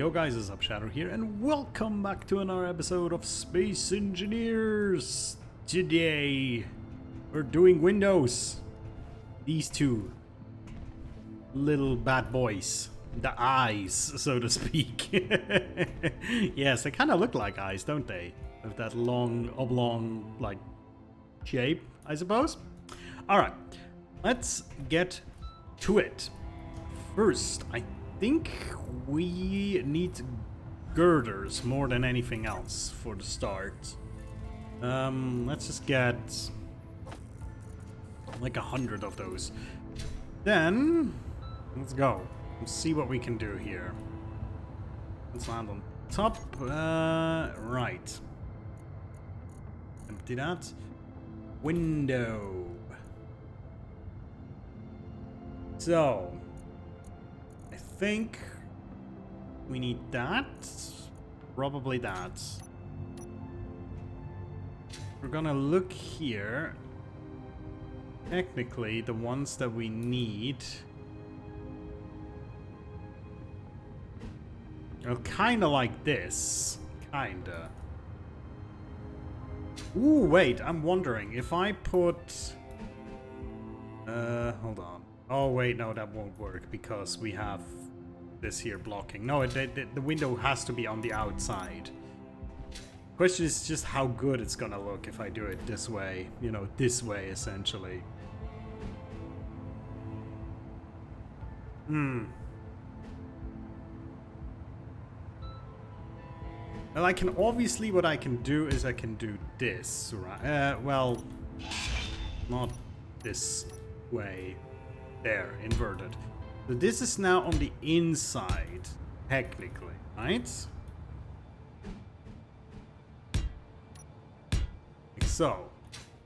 Yo guys, it's up Shadow here, and welcome back to another episode of Space Engineers. Today, we're doing windows. These two little bad boys. The eyes, so to speak. Yes, they kind of look like eyes, don't they? With that long, oblong, like, shape, I suppose. Alright, let's get to it. First, I think we need girders more than anything else for the start. Let's just get like 100 of those. Then let's go. Let's see what we can do here. Let's land on top. Right. Empty that. Window. So I think we need that. Probably that. We're gonna look here. Technically, the ones that we need are kinda like this. Kinda. Ooh, wait, I'm wondering if I put... hold on. Oh, wait, no, that won't work because we have this here blocking. No, the window has to be on the outside. Question is just how good it's gonna look if I do it this way. You know, this way, essentially. Well, I can obviously, what I can do is I can do this, right? Well, not this way. There, inverted. So this is now on the inside, technically, right? Like so.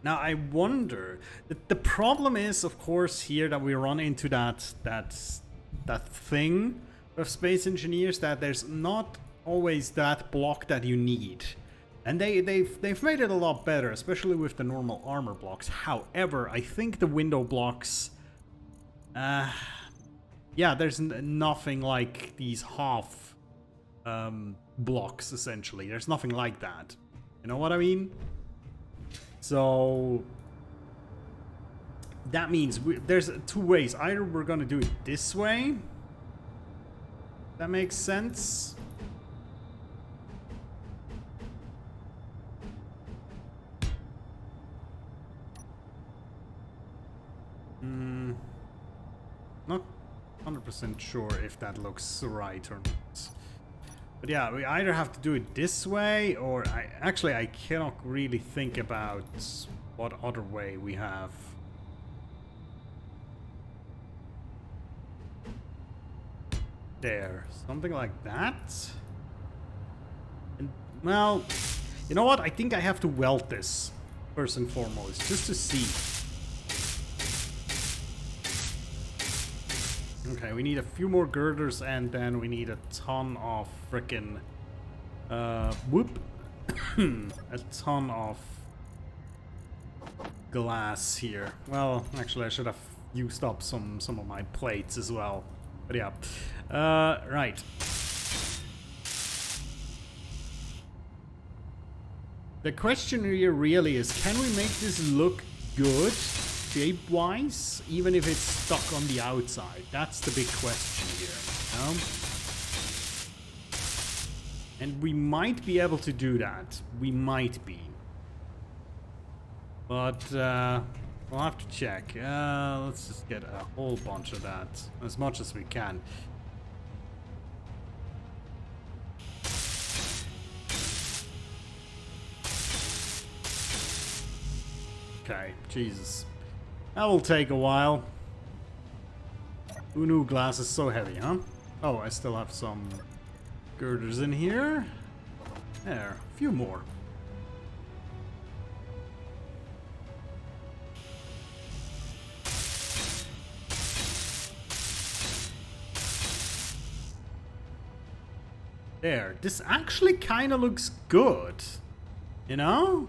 Now I wonder, the problem is, of course, here that we run into that thing of Space Engineers, that there's not always that block that you need. And they've made it a lot better, especially with the normal armor blocks. However, I think the window blocks... yeah, there's nothing like these half blocks, essentially. There's nothing like that. You know what I mean? So that means there's two ways. Either we're gonna do it this way. That makes sense. Not 100% sure if that looks right or not. But yeah, we either have to do it this way, or I cannot really think about what other way we have. There, something like that. And, well, you know what? I think I have to weld this first and foremost, just to see. Okay, we need a few more girders, and then we need a ton of frickin' a ton of glass here. Well, actually I should have used up some of my plates as well. But yeah. Right. The question here really is, can we make this look good shape-wise, even if it's stuck on the outside? That's the big question here. And we might be able to do that. We might be. But we'll have to check. Let's just get a whole bunch of that, as much as we can. Okay, Jesus. That will take a while. Who knew glass is so heavy, huh? Oh, I still have some girders in here. There, a few more. There, this actually kind of looks good. You know?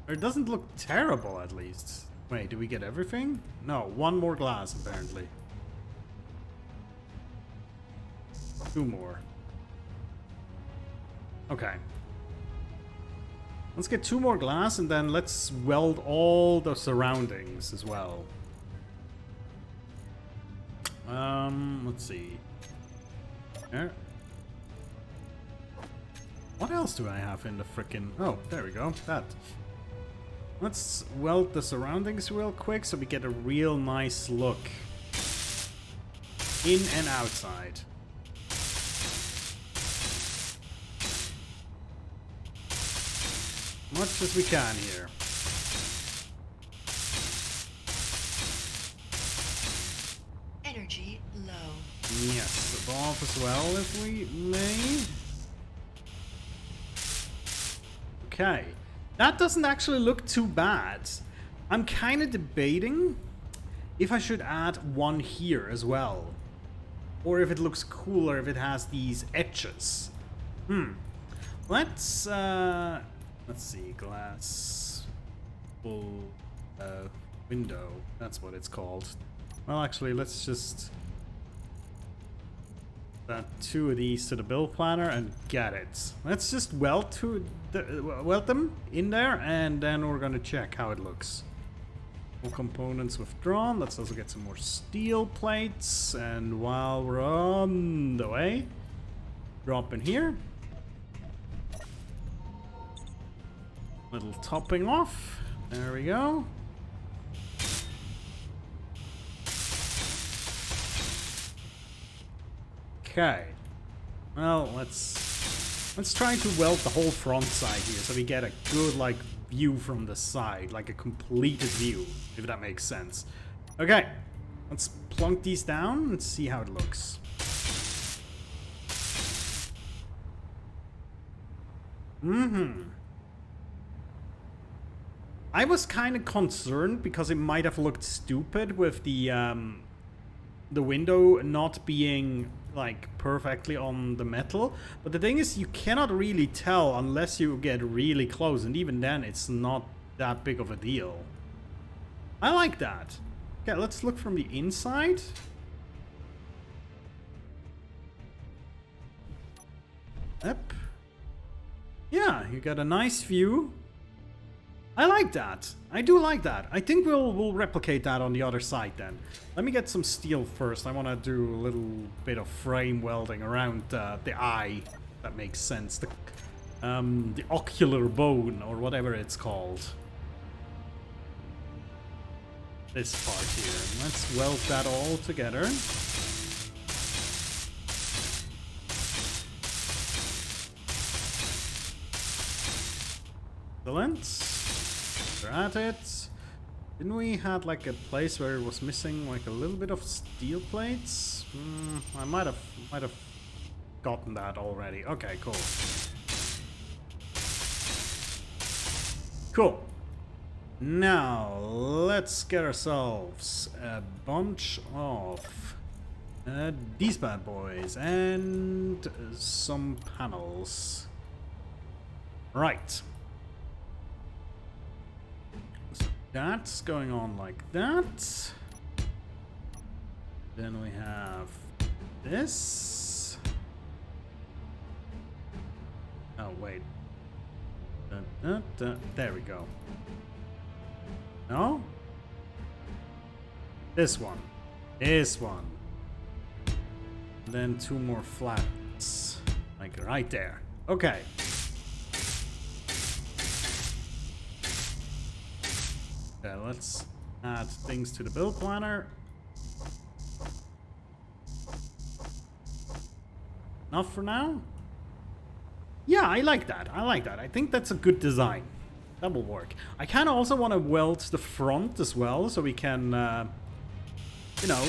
Or it doesn't look terrible, at least. Wait, do we get everything? No, one more glass, apparently. Two more. Okay. Let's get 2 more glass and then let's weld all the surroundings as well. Let's see. There. What else do I have in the frickin'... Oh, there we go. That. Let's weld the surroundings real quick so we get a real nice look. In and outside. Much as we can here. Energy low. Yes, above as well if we may. Okay. That doesn't actually look too bad. I'm kind of debating if I should add one here as well. Or if it looks cooler if it has these edges. Let's see, glass full window. That's what it's called. Well, actually, let's just add 2 of these to the build planner and get it. Let's just weld them in there, and then we're gonna check how it looks. All components withdrawn. Let's also get some more steel plates, and while we're on the way, drop in here. Little topping off. There we go. Okay. Well, let's try to weld the whole front side here so we get a good like view from the side, like a completed view, if that makes sense. Okay. Let's plunk these down and see how it looks. I was kind of concerned because it might have looked stupid with the window not being like perfectly on the metal, but the thing is you cannot really tell unless you get really close, and even then it's not that big of a deal. I like that. Okay, let's look from the inside. Yep. Yeah, you got a nice view. I like that. I do like that. I think we'll replicate that on the other side then. Let me get some steel first. I want to do a little bit of frame welding around the eye. That makes sense. The ocular bone or whatever it's called. This part here. Let's weld that all together. Excellent. We're at it. Didn't we had like a place where it was missing like a little bit of steel plates? I might have gotten that already. Okay, cool. Cool. Now let's get ourselves a bunch of these bad boys and some panels. Right. That's going on like that. Then we have this. Oh, wait. There we go. No? This one. This one. Then 2 more flats. Like right there. Okay. Okay, let's add things to the build planner. Enough for now? Yeah, I like that. I like that. I think that's a good design. That will work. I kind of also want to weld the front as well, so we can, you know,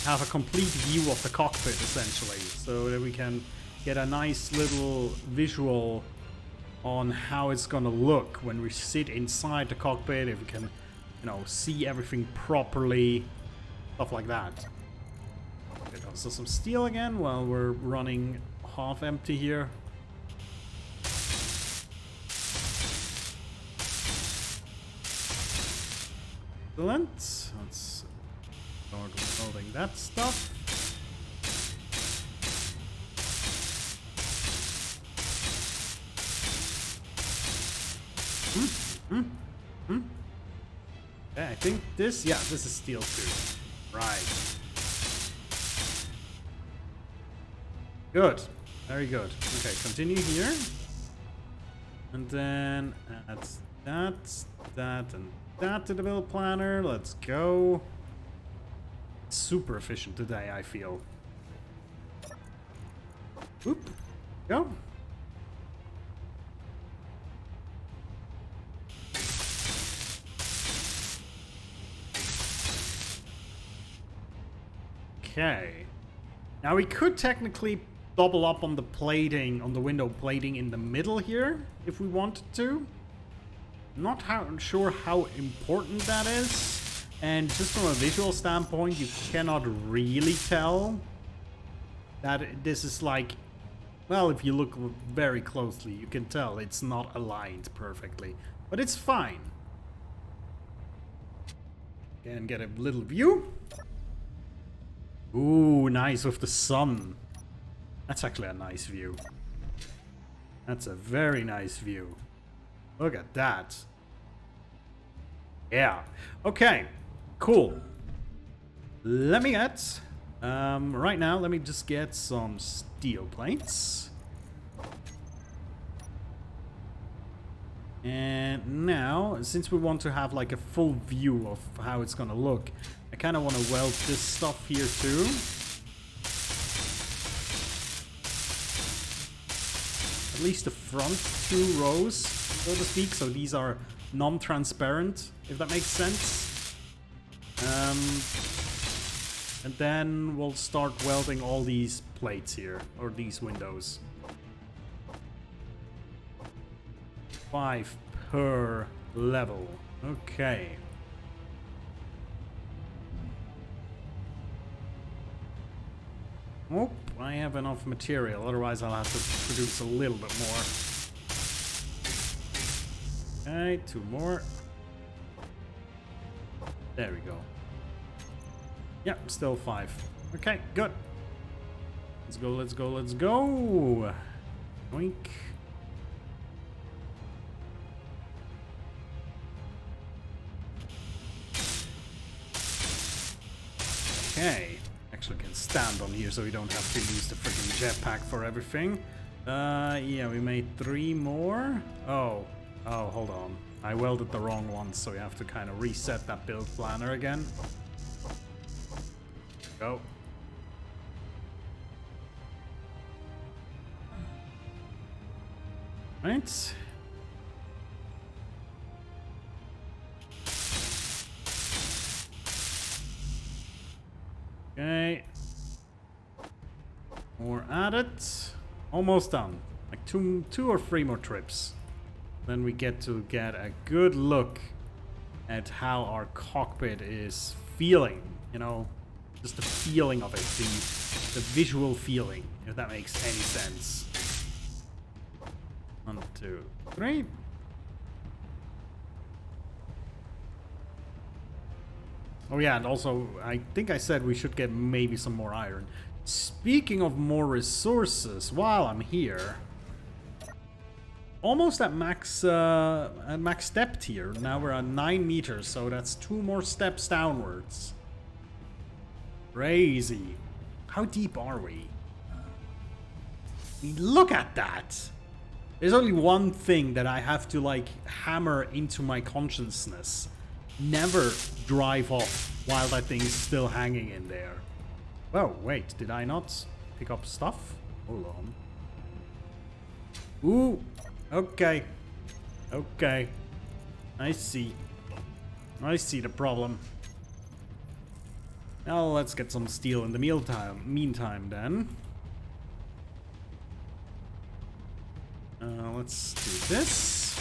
have a complete view of the cockpit, essentially. So that we can get a nice little visual on how it's gonna look when we sit inside the cockpit, if we can, you know, see everything properly, stuff like that. Okay, so some steel again while we're running half empty here. Excellent. Let's start welding that stuff. Okay, I think this, yeah, this is steel too. Right. Good. Very good. Okay, continue here. And then add that, and that to the build planner. Let's go. Super efficient today, I feel. Oop. Go. Okay. Now we could technically double up on the plating, on the window plating in the middle here, if we wanted to. Not sure how important that is. And just from a visual standpoint, you cannot really tell that this is like... Well, if you look very closely, you can tell it's not aligned perfectly. But it's fine. And get a little view. Ooh, nice with the sun. That's actually a nice view. That's a very nice view. Look at that. Yeah. Okay. Cool. Let me get... right now, let me just get some steel plates. And now, since we want to have like a full view of how it's gonna look, I kind of want to weld this stuff here too. At least the front 2 rows, so to speak. So these are non-transparent, if that makes sense. And then we'll start welding all these plates here, or these windows. 5 per level. Okay. Oh, I have enough material, otherwise I'll have to produce a little bit more. Okay, 2 more. There we go. Yep, still 5. Okay, good. Let's go, let's go, let's go. Oink. Okay. Actually can stand on here so we don't have to use the freaking jetpack for everything. Yeah, we made 3 more. Oh, hold on. I welded the wrong one, so we have to kind of reset that build planner again. Go. Right. Okay. More added. Almost done. Like two or 3 more trips. Then we get to get a good look at how our cockpit is feeling. You know, just the feeling of it. The visual feeling, if that makes any sense. 1, 2, 3. Oh yeah, and also, I think I said we should get maybe some more iron. Speaking of more resources, while I'm here... Almost at max depth here. Now we're at 9 meters, so that's 2 more steps downwards. Crazy. How deep are we? I mean, look at that! There's only one thing that I have to, like, hammer into my consciousness. Never drive off while that thing's still hanging in there. Whoa, wait, did I not pick up stuff? Hold on. Ooh, okay. Okay. I see. I see the problem. Now let's get some steel in the meantime then. Let's do this.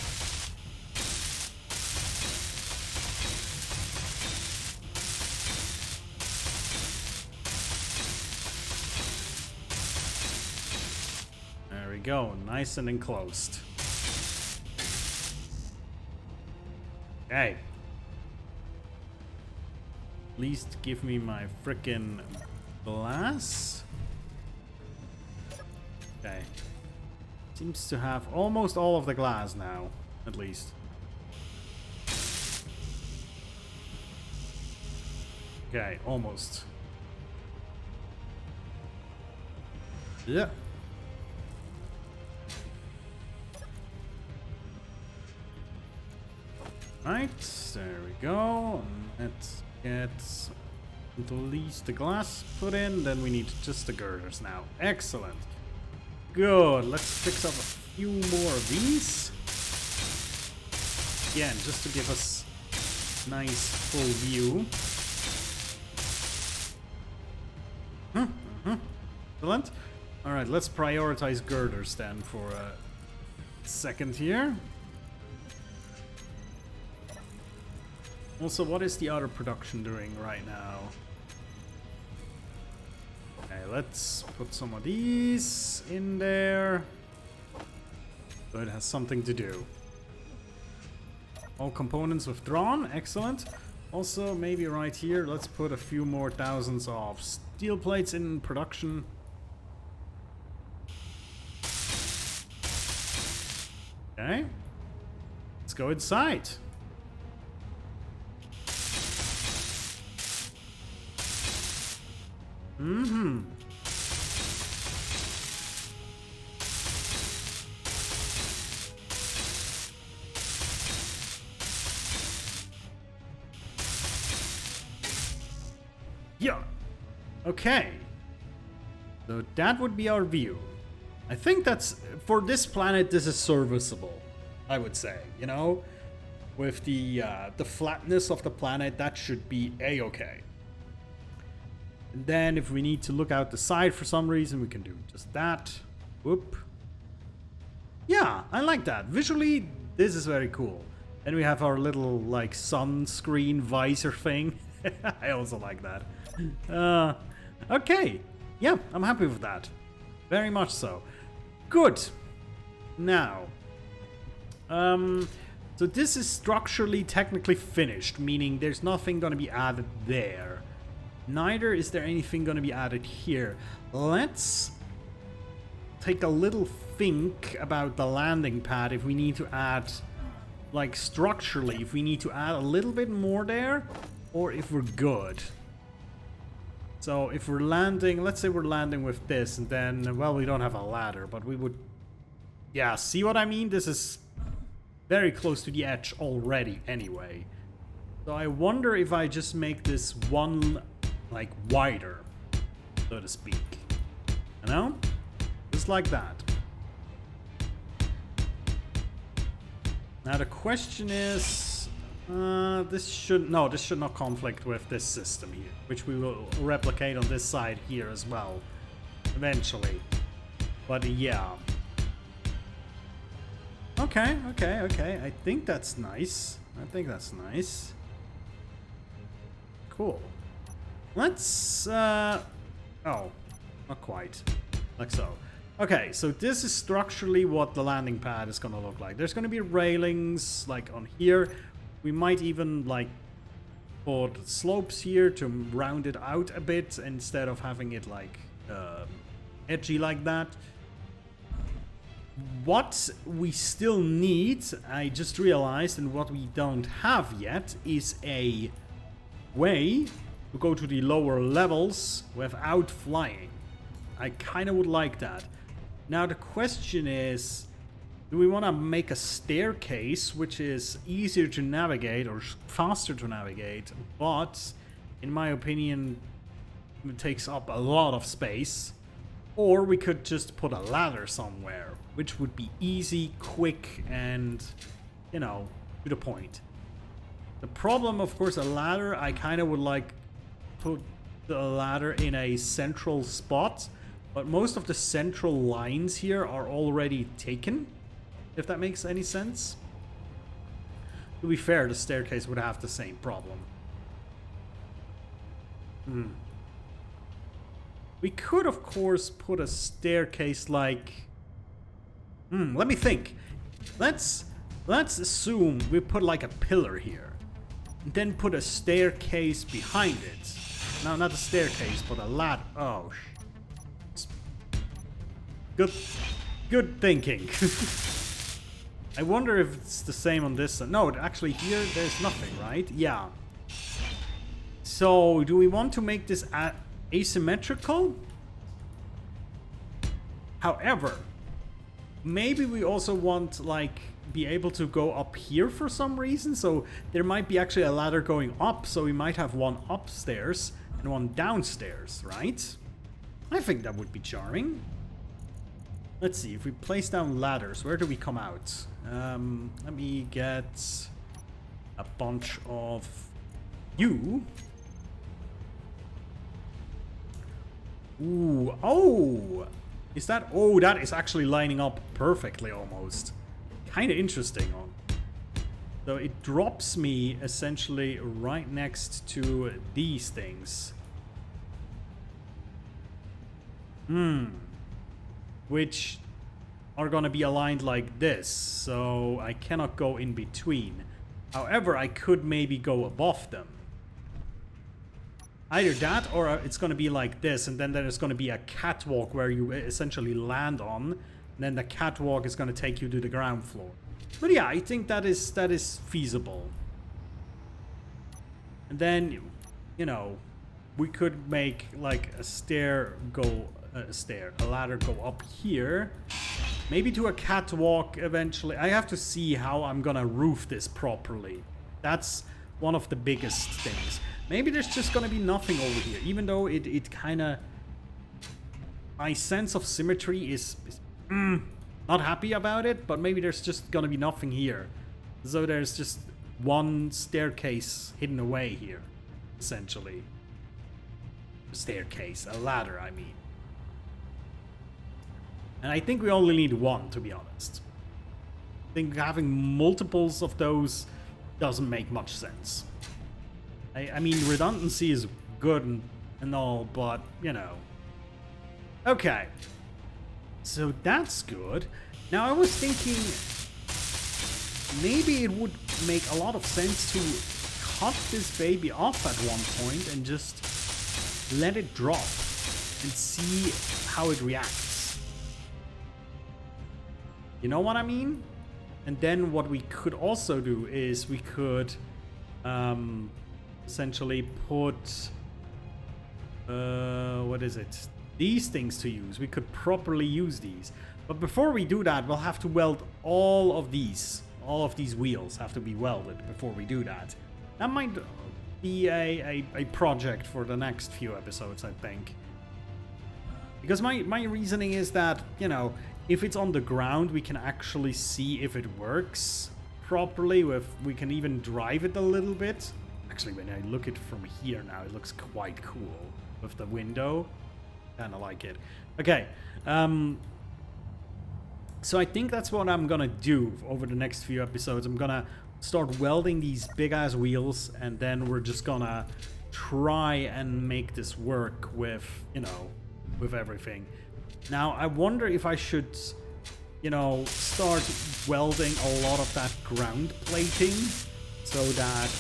There we go, nice and enclosed. Okay. At least give me my frickin' glass. Okay. Seems to have almost all of the glass now, at least. Okay, almost. Yeah. Right, there we go. Let's get at least the glass put in. Then we need just the girders now. Excellent. Good. Let's fix up a few more of these. Again, just to give us nice full view. Excellent. Alright, let's prioritize girders then for a second here. Also, what is the other production doing right now? Okay, let's put some of these in there. So it has something to do. All components withdrawn. Excellent. Also, maybe right here, let's put a few more thousands of steel plates in production. Okay. Let's go inside. Yeah. Okay. So that would be our view. I think that's, for this planet, this is serviceable, I would say, you know? With the flatness of the planet, that should be a-okay. And then if we need to look out the side for some reason, we can do just that. Whoop. Yeah, I like that. Visually, this is very cool. Then we have our little, like, sunscreen visor thing. I also like that. Okay. Yeah, I'm happy with that. Very much so. Good. Now. So this is structurally technically finished, meaning there's nothing going to be added there. Neither is there anything going to be added here. Let's take a little think about the landing pad if we need to add, like structurally, if we need to add a little bit more there, or if we're good. So if we're landing, let's say we're landing with this, and then, well, we don't have a ladder, but we would, yeah, see what I mean? This is very close to the edge already anyway. So I wonder if I just make this one, like, wider, so to speak. You know? Just like that. Now the question is, this should not conflict with this system here, which we will replicate on this side here as well, eventually. But yeah. Okay. I think that's nice. Cool. Let's, oh, not quite. Like so. Okay, so this is structurally what the landing pad is gonna look like. There's gonna be railings, like, on here. We might even, like, put slopes here to round it out a bit instead of having it, like, edgy like that. What we still need, I just realized, and what we don't have yet, is a way to go to the lower levels without flying. I kind of would like that. Now the question is, do we want to make a staircase which is easier to navigate or faster to navigate, but in my opinion it takes up a lot of space? Or we could just put a ladder somewhere, which would be easy, quick, and, you know, to the point. The problem, of course, a ladder, I kind of would like put the ladder in a central spot, but most of the central lines here are already taken, if that makes any sense. To be fair, the staircase would have the same problem. We could, of course, put a staircase like... let me think. Let's assume we put like a pillar here. And then put a staircase behind it. No, not a staircase, but a ladder. Oh, Good thinking. I wonder if it's the same on this side. No, actually here there's nothing, right? Yeah. So, do we want to make this asymmetrical? However, maybe we also want, like, be able to go up here for some reason. So there might be actually a ladder going up. So we might have one upstairs and one downstairs, right? I think that would be charming. Let's see, if we place down ladders, where do we come out? Let me get a bunch of you. Ooh, oh! Is that... Oh, that is actually lining up perfectly almost. Kind of interesting. So it drops me essentially right next to these things. Which are gonna be aligned like this, so I cannot go in between. However, I could maybe go above them. Either that, or it's gonna be like this, and then there's gonna be a catwalk where you essentially land on, and then the catwalk is gonna take you to the ground floor. But yeah, I think that is feasible. And then, you know, we could make like a ladder go up here, maybe to a catwalk eventually. I have to see how I'm gonna roof this properly. That's one of the biggest things. Maybe there's just gonna be nothing over here, even though it kind of... My sense of symmetry is not happy about it, but maybe there's just gonna be nothing here. So there's just one staircase hidden away here, essentially. A staircase, a ladder, I mean. And I think we only need one, to be honest. I think having multiples of those doesn't make much sense. I mean, redundancy is good and all, but, you know. Okay. So that's good. Now I was thinking maybe it would make a lot of sense to cut this baby off at one point and just let it drop and see how it reacts. You know what I mean? And then what we could also do is we could essentially put what is it? These things to use. We could properly use these. But before we do that, we'll have to weld all of these. All of these wheels have to be welded before we do that. That might be a project for the next few episodes, I think. Because my reasoning is that, you know, if it's on the ground, we can actually see if it works properly. We can even drive it a little bit. Actually, when I look at it from here now, it looks quite cool with the window. Kind of like it. Okay. So I think that's what I'm gonna do over the next few episodes. I'm gonna start welding these big-ass wheels, and then we're just gonna try and make this work with, you know, with everything. Now, I wonder if I should, you know, start welding a lot of that ground plating so that...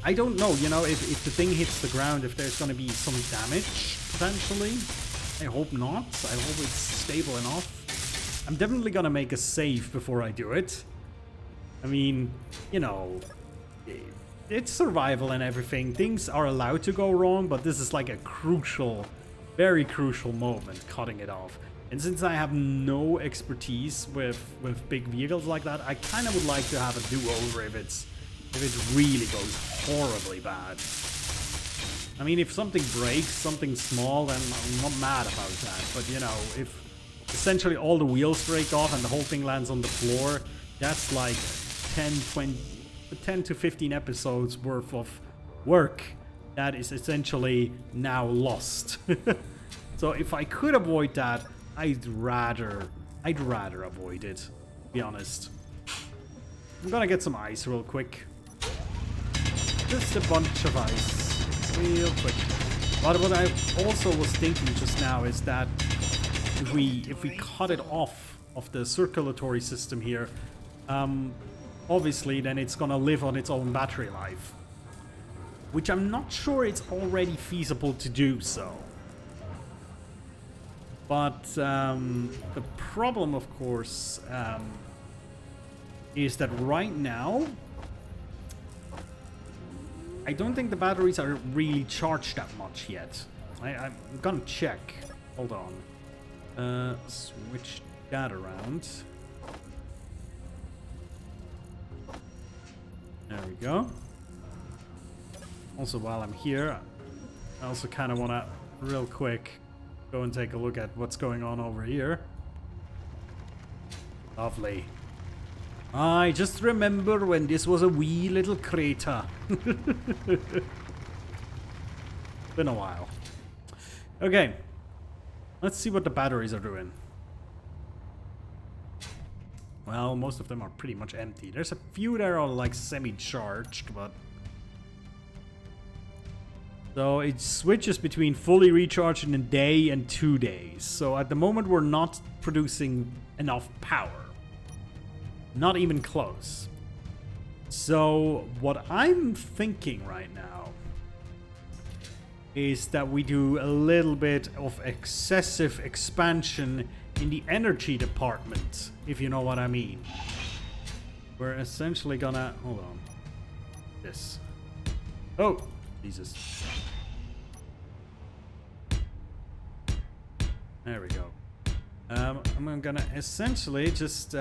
I don't know, you know, if the thing hits the ground, if there's going to be some damage, potentially. I hope not. I hope it's stable enough. I'm definitely going to make a save before I do it. I mean, you know, it's survival and everything. Things are allowed to go wrong, but this is like a crucial, very crucial moment, cutting it off. And since I have no expertise with big vehicles like that, I kind of would like to have a do-over if it really goes horribly bad. I mean, if something breaks, something small, then I'm not mad about that. But, you know, if essentially all the wheels break off and the whole thing lands on the floor, that's like 10 to 15 episodes worth of work that is essentially now lost. So if I could avoid that, I'd rather avoid it, to be honest. I'm gonna get some ice real quick. Just a bunch of ice, real quick. But what I also was thinking just now is that if we cut it off of the circulatory system here, obviously then it's gonna live on its own battery life, which I'm not sure it's already feasible to do so. But the problem, of course, is that right now I don't think the batteries are really charged that much yet. I'm gonna check. Hold on. Switch that around. There we go. Also, while I'm here, I also kind of want to, real quick, go and take a look at what's going on over here. Lovely. I just remember when this was a wee little crater. Been a while. Okay. Let's see what the batteries are doing. Well, most of them are pretty much empty. There's a few that are like semi-charged, but... So it switches between fully recharged in a day and 2 days. So at the moment we're not producing enough power. Not even close. So what I'm thinking right now is that we do a little bit of excessive expansion in the energy department, if you know what I mean. We're essentially gonna... Hold on. This. Oh! Jesus. There we go. I'm gonna essentially just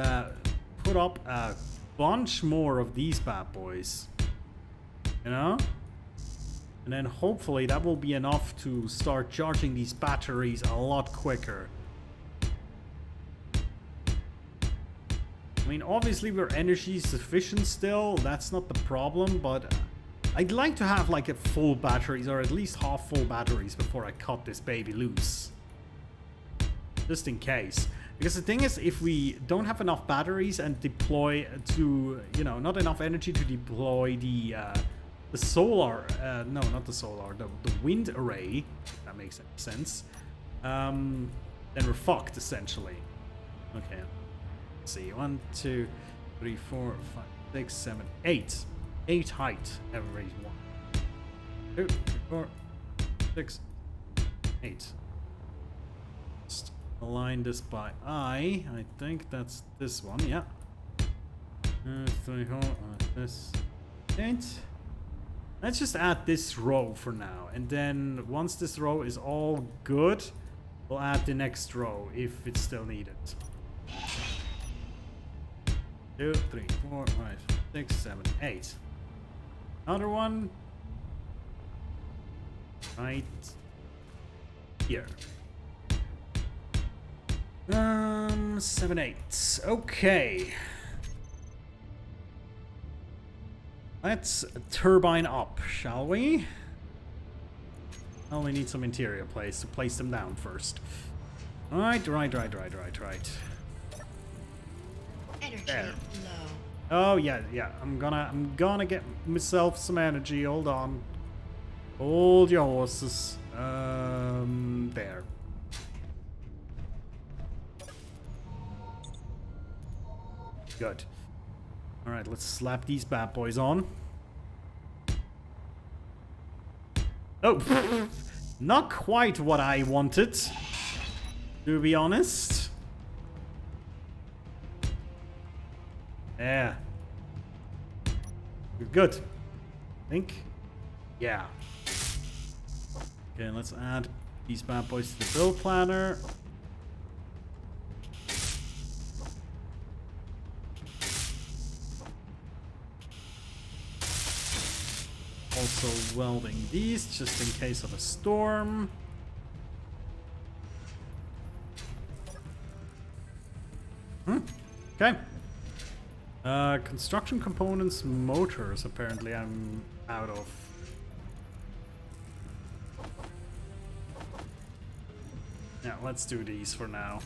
put up a bunch more of these bad boys. You know? And then hopefully that will be enough to start charging these batteries a lot quicker. I mean, obviously we're energy sufficient still, that's not the problem, but I'd like to have like a full batteries or at least half full batteries before I cut this baby loose. Just in case. Because the thing is, if we don't have enough batteries and deploy to, you know, not enough energy to deploy the solar, no, not the solar, the wind array, if that makes sense, then we're fucked essentially. Okay. Let's see, 1, 2, 3, 4, 5, 6, 7, 8. 8 height. Everybody's 1, 2, 3, 4, 6, 8. Just align this by eye. I think that's this one, yeah. 3, 4, this 8. Let's just add this row for now, and then once this row is all good, we'll add the next row if it's still needed. 2, 3, 4, 5, 6, 7, 8. Another one right here. 7, 8. Okay. Let's turbine up, shall we? I only need some interior place to place them down first. Right. Energy There. low. Oh yeah. I'm gonna get myself some energy. Hold on. Hold your horses. There. Good. All right, let's slap these bad boys on. Oh, not quite what I wanted, to be honest. Yeah. Good. I think. Yeah. Okay, let's add these bad boys to the build planner. Also welding these just in case of a storm. Okay. Construction components, motors, apparently I'm out of. Yeah, let's do these for now.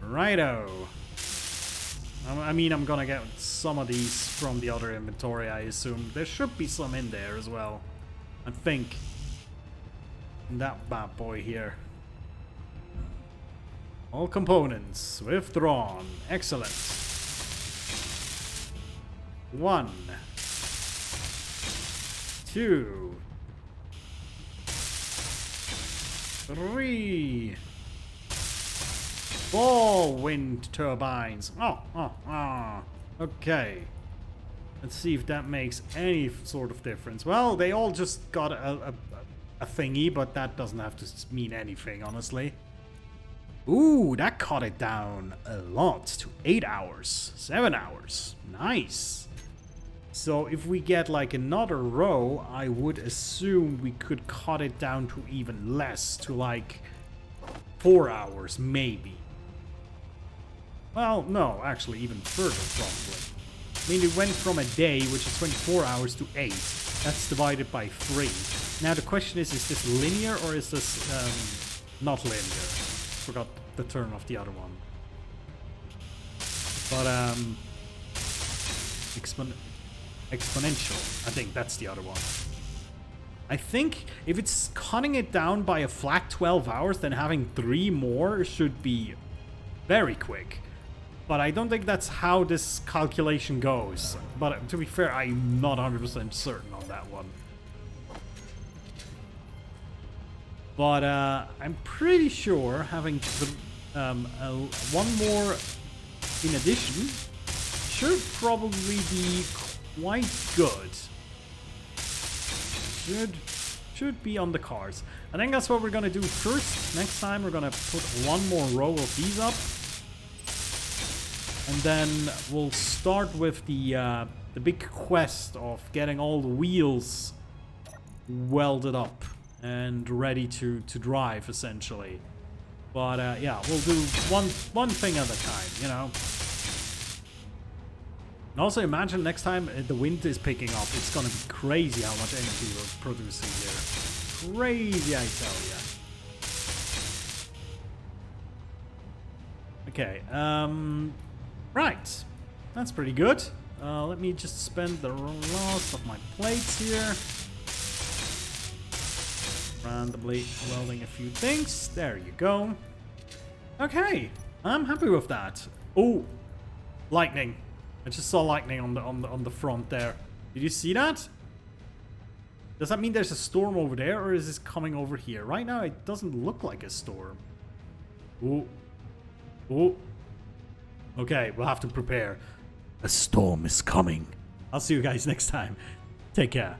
Righto. I mean, I'm gonna get some of these from the other inventory, I assume. There should be some in there as well. I think. In that bad boy here. All components withdrawn. Excellent. 1, 2, 3, 4 wind turbines. Okay. Let's see if that makes any sort of difference. Well, they all just got a thingy, but that doesn't have to mean anything, honestly. Ooh, that cut it down a lot to 8 hours, 7 hours. Nice. So if we get like another row, I would assume we could cut it down to even less, to like 4 hours, maybe. Well, no, actually even further, probably. I mean, it went from a day, which is 24 hours, to 8. That's divided by 3. Now the question is this linear or is this not linear? Forgot the term of the other one. But exponential. I think that's the other one. I think if it's cutting it down by a flat 12 hours, then having 3 more should be very quick. But I don't think that's how this calculation goes. But to be fair, I'm not 100% certain on that one. But I'm pretty sure having one more in addition should probably be quite good. Should be on the cards. I think that's what we're gonna do first. Next time we're gonna put one more row of these up. And then we'll start with the big quest of getting all the wheels welded up and ready to drive, essentially. But yeah, we'll do one thing at a time, you know. And also imagine next time the wind is picking up, it's gonna be crazy how much energy we're producing here. Crazy, I tell ya. Okay, right. That's pretty good. Let me just spend the last of my plates here. Randomly welding a few things. There you go. Okay, I'm happy with that. Oh, lightning! I just saw lightning on the front there. Did you see that? Does that mean there's a storm over there, or is this coming over here? Right now, it doesn't look like a storm. Oh, oh. Okay, we'll have to prepare. A storm is coming. I'll see you guys next time. Take care.